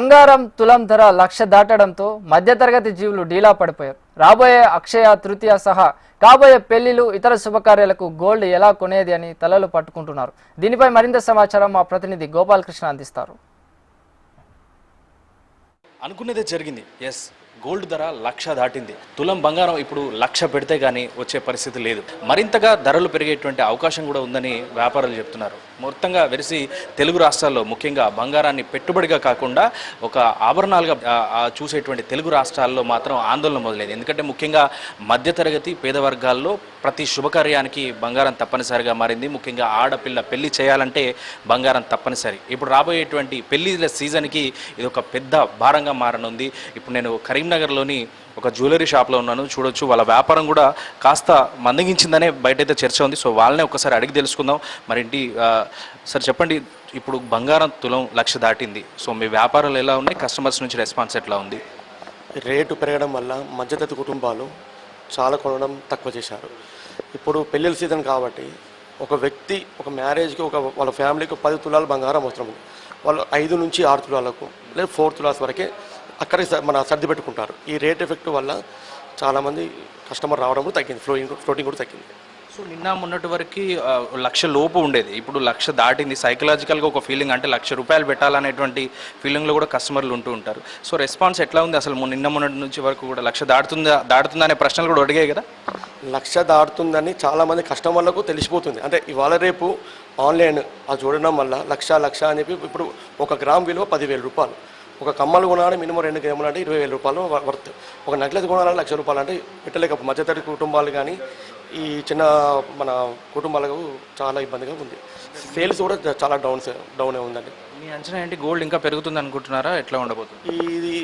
బంగారం తులం ధర 1,00,000 దాటడంతో మధ్యతరగతి జీవులు డీలా పడిపోయారు. రాబోయే అక్షయ తృతీయ సహా కాబోయే పెళ్లిలు ఇతర శుభకార్యాలకు గోల్డ్ ఎలా కొనేది అని తలలు పట్టుకుంటున్నారు. దీనిపై మరింత సమాచారం మా ప్రతినిధి గోపాలకృష్ణ అందిస్తారు. అనుకునేదే జరిగింది. ఎస్, గోల్డ్ ధర 1,00,000 దాటింది. తులం బంగారం ఇప్పుడు 1,00,000 పెడితే కానీ వచ్చే పరిస్థితి లేదు. మరింతగా ధరలు పెరిగేటువంటి అవకాశం కూడా ఉందని వ్యాపారులు చెప్తున్నారు. మొత్తంగా వెరిసి తెలుగు రాష్ట్రాల్లో ముఖ్యంగా బంగారాన్ని పెట్టుబడిగా కాకుండా ఒక ఆభరణాలుగా చూసేటువంటి తెలుగు రాష్ట్రాల్లో మాత్రం ఆందోళన మొదలైంది. ఎందుకంటే ముఖ్యంగా మధ్యతరగతి పేద వర్గాల్లో ప్రతి శుభకార్యానికి బంగారం తప్పనిసరిగా మారింది. ముఖ్యంగా ఆడపిల్ల పెళ్లి చేయాలంటే బంగారం తప్పనిసరి. ఇప్పుడు రాబోయేటువంటి పెళ్లిళ్ళ సీజన్కి ఇది ఒక పెద్ద భారంగా మారనుంది. ఇప్పుడు నేను కరీంనగర్లోని ఒక జ్యువెలరీ షాప్లో ఉన్నాను. చూడొచ్చు, వాళ్ళ వ్యాపారం కూడా కాస్త మందగించిందనే బయటైతే చర్చ ఉంది. సో వాళ్ళనే ఒకసారి అడిగి తెలుసుకుందాం. మరేంటి సార్ చెప్పండి, ఇప్పుడు బంగారం తులం 1,00,000 దాటింది. సో మీ వ్యాపారాలు ఎలా ఉన్నాయి? కస్టమర్స్ నుంచి రెస్పాన్స్ ఎట్లా ఉంది? రేటు పెరగడం వల్ల మధ్యతరగతి కుటుంబాలు చాలా కొనడం తక్కువ చేశారు. ఇప్పుడు పెళ్ళిళ్ళ సీజన్ కాబట్టి ఒక వ్యక్తి ఒక మ్యారేజ్కి వాళ్ళ ఫ్యామిలీకి 10 తులాలు బంగారం అవసరం ఉంది. వాళ్ళు 5 నుంచి 6 తులాలకు లేదా 4 తులాస్ వరకే అక్కడే మన సర్ది పెట్టుకుంటారు. ఈ రేట్ ఎఫెక్ట్ వల్ల చాలామంది కస్టమర్ రావడం కూడా తగ్గింది, ఫ్లోటింగ్ కూడా తగ్గింది. సో నిన్న మొన్నటి వరకు 1,00,000 లోపు ఉండేది, ఇప్పుడు 1,00,000 దాటింది. సైకలాజికల్గా ఒక ఫీలింగ్, అంటే 1,00,000 రూపాయలు పెట్టాలనేటువంటి ఫీలింగ్లో కూడా కస్టమర్లు ఉంటూ ఉంటారు. సో రెస్పాన్స్ ఎట్లా ఉంది అసలు? నిన్న మొన్నటి నుంచి వరకు కూడా 1,00,000 దాటుతుందా అనే ప్రశ్నలు కూడా అడిగాయి కదా. 1,00,000 దాటుతుందని చాలామంది కస్టమర్లకు తెలిసిపోతుంది. అంటే ఇవాళ రేపు ఆన్లైన్ అది చూడడం వల్ల 1,00,000 అని చెప్పి ఇప్పుడు 1 గ్రామ్ విలువ 10,000 రూపాయలు. ఒక కమ్మలు కొనాలని మినిమం 2 గ్రాములు అంటే 20,000 రూపాయలు వర్త్. ఒక నెక్లెస్ కొనాలని 1,00,000 రూపాయలు అంటే పెట్టలేక మధ్యతరగతి కుటుంబాలు కానీ ఈ చిన్న మన కుటుంబాలకు చాలా ఇబ్బందిగా ఉంది. సేల్స్ కూడా చాలా డౌనే ఉందండి. మీ అంచనా ఏంటి? గోల్డ్ ఇంకా పెరుగుతుంది అనుకుంటున్నారా? ఎట్లా ఉండబోతుంది? ఇది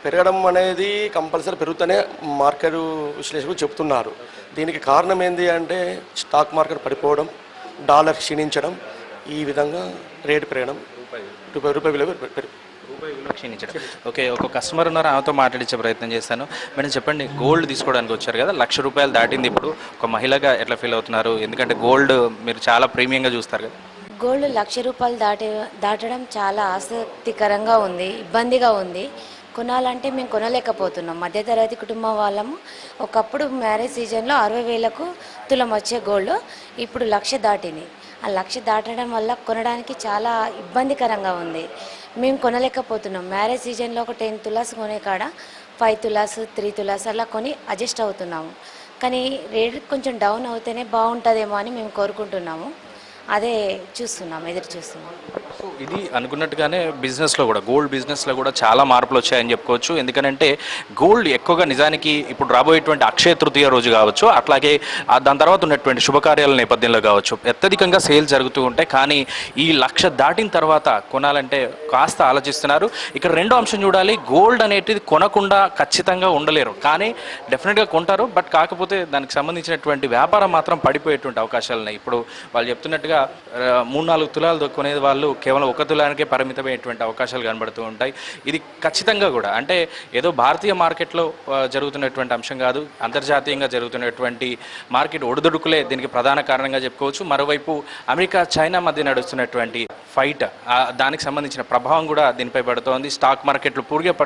పెరగడం అనేది కంపల్సరీ పెరుగుతూనే మార్కెట్ విశ్లేషకులు చెప్తున్నారు. దీనికి కారణం ఏంటి అంటే స్టాక్ మార్కెట్ పడిపోవడం, డాలర్ క్షీణించడం, ఈ విధంగా రేటు పెరగడం, రూపాయి విలువ క్షీణించడం. ఓకే, ఒక కస్టమర్ ఉన్నారు, ఆమెతో మాట్లాడించే ప్రయత్నం చేస్తాను. మేడం చెప్పండి, గోల్డ్ తీసుకోవడానికి వచ్చారు కదా, 1,00,000 రూపాయలు దాటింది. ఇప్పుడు ఒక మహిళగా ఎట్లా ఫీల్ అవుతున్నారు? ఎందుకంటే గోల్డ్ మీరు చాలా ప్రీమియంగా చూస్తారు కదా. గోల్డ్ 1,00,000 రూపాయలు దాటడం చాలా ఆసక్తికరంగా ఉంది, ఇబ్బందిగా ఉంది. కొనాలంటే మేము కొనలేకపోతున్నాం. మధ్యతరగతి కుటుంబం వాళ్ళము. ఒకప్పుడు మ్యారేజ్ సీజన్లో 60,000కు తులం వచ్చే గోల్డ్ ఇప్పుడు 1,00,000 దాటింది. ఆ 1,00,000 దాటడం వల్ల కొనడానికి చాలా ఇబ్బందికరంగా ఉంది. మేము కొనలేకపోతున్నాం. మ్యారేజ్ సీజన్లో ఒక 10 తులాస్ కొనే కాడ 5 తులాస్ 3 తులాస్ అలా కొని అడ్జస్ట్ అవుతున్నాము. కానీ రేట్ కొంచెం డౌన్ అవుతేనే బాగుంటుందేమో అని మేము కోరుకుంటున్నాము. అదే చూస్తున్నాం, ఎదురు చూస్తున్నాం. సో ఇది అనుకున్నట్టుగానే బిజినెస్లో కూడా, గోల్డ్ బిజినెస్లో కూడా చాలా మార్పులు వచ్చాయని చెప్పుకోవచ్చు. ఎందుకంటే గోల్డ్ ఎక్కువగా నిజానికి ఇప్పుడు రాబోయేటువంటి అక్షయ తృతీయ రోజు కావచ్చు, అట్లాగే దాని తర్వాత ఉన్నటువంటి శుభకార్యాల నేపథ్యంలో కావచ్చు అత్యధికంగా సేల్ జరుగుతూ ఉంటాయి. కానీ ఈ 1,00,000 దాటిన తర్వాత కొనాలంటే కాస్త ఆలోచిస్తున్నారు. ఇక్కడ రెండో అంశం చూడాలి, గోల్డ్ అనేటిది కొనకుండా ఖచ్చితంగా ఉండలేరు, కానీ డెఫినెట్గా కొంటారు. బట్ కాకపోతే దానికి సంబంధించినటువంటి వ్యాపారం మాత్రం పడిపోయేటువంటి అవకాశాలు ఉన్నాయి. ఇప్పుడు వాళ్ళు చెప్తున్నట్టుగా 3-4 తులాలు కొనేది వాళ్ళు కేవలం 1 తులానికే పరిమితమైనటువంటి అవకాశాలు కనబడుతూ ఉంటాయి. ఇది ఖచ్చితంగా కూడా అంటే ఏదో భారతీయ మార్కెట్లో జరుగుతున్నటువంటి అంశం కాదు, అంతర్జాతీయంగా జరుగుతున్నటువంటి మార్కెట్ ఒడిదుడుకులే దీనికి ప్రధాన కారణంగా చెప్పుకోవచ్చు. మరోవైపు అమెరికా చైనా మధ్య నడుస్తున్నటువంటి ఫైట్, దానికి సంబంధించిన ప్రభావం కూడా దీనిపై పడుతోంది. స్టాక్ మార్కెట్లు పూర్తిగా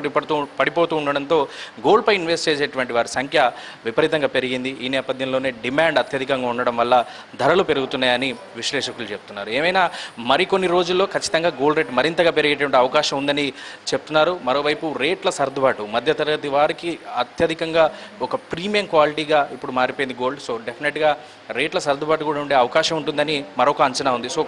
పడిపోతూ ఉండడంతో గోల్డ్పై ఇన్వెస్ట్ చేసేటువంటి వారి సంఖ్య విపరీతంగా పెరిగింది. ఈ నేపథ్యంలోనే డిమాండ్ అత్యధికంగా ఉండడం వల్ల ధరలు పెరుగుతున్నాయని విశ్లేషకులు చెప్తున్నారు. ఏమైనా మరికొన్ని రోజుల్లో ఖచ్చితంగా గోల్డ్ రేట్ మరింతగా పెరిగేటువంటి అవకాశం ఉందని చెప్తున్నారు. మరోవైపు రేట్ల సర్దుబాటు మధ్యతరగతి వారికి అత్యధికంగా ఒక ప్రీమియం క్వాలిటీగా ఇప్పుడు మారిపోయింది గోల్డ్. సో డెఫినెట్గా రేట్ల సర్దుబాటు కూడా ఉండే అవకాశం ఉంటుందని మరొక అంచనా ఉంది. సో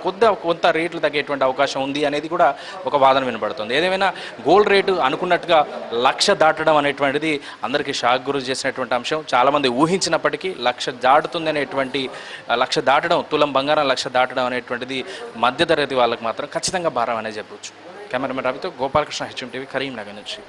కొంత రేట్లు తగ్గేటువంటి అవకాశం ఉంది అనేది కూడా ఒక వాదన వినబడుతుంది. ఏదేమైనా గోల్డ్ రేటు అనుకున్నట్టుగా 1,00,000 దాటడం అనేటువంటిది అందరికీ షాక్ గురి చేసినటువంటి అంశం. చాలామంది ఊహించినప్పటికీ 1,00,000 దాటుతుంది అనేటువంటి 1,00,000 దాటడం, తులం బంగారం 1,00,000 దాటడం అనేటువంటిది మధ్యతరగతి వాళ్ళకి మాత్రం ఖచ్చితంగా భారం అనేది చెప్పవచ్చు. కెమెరామెన్ రవితో గోపాలకృష్ణ, HM TV, కరీంనగర్ నుంచి.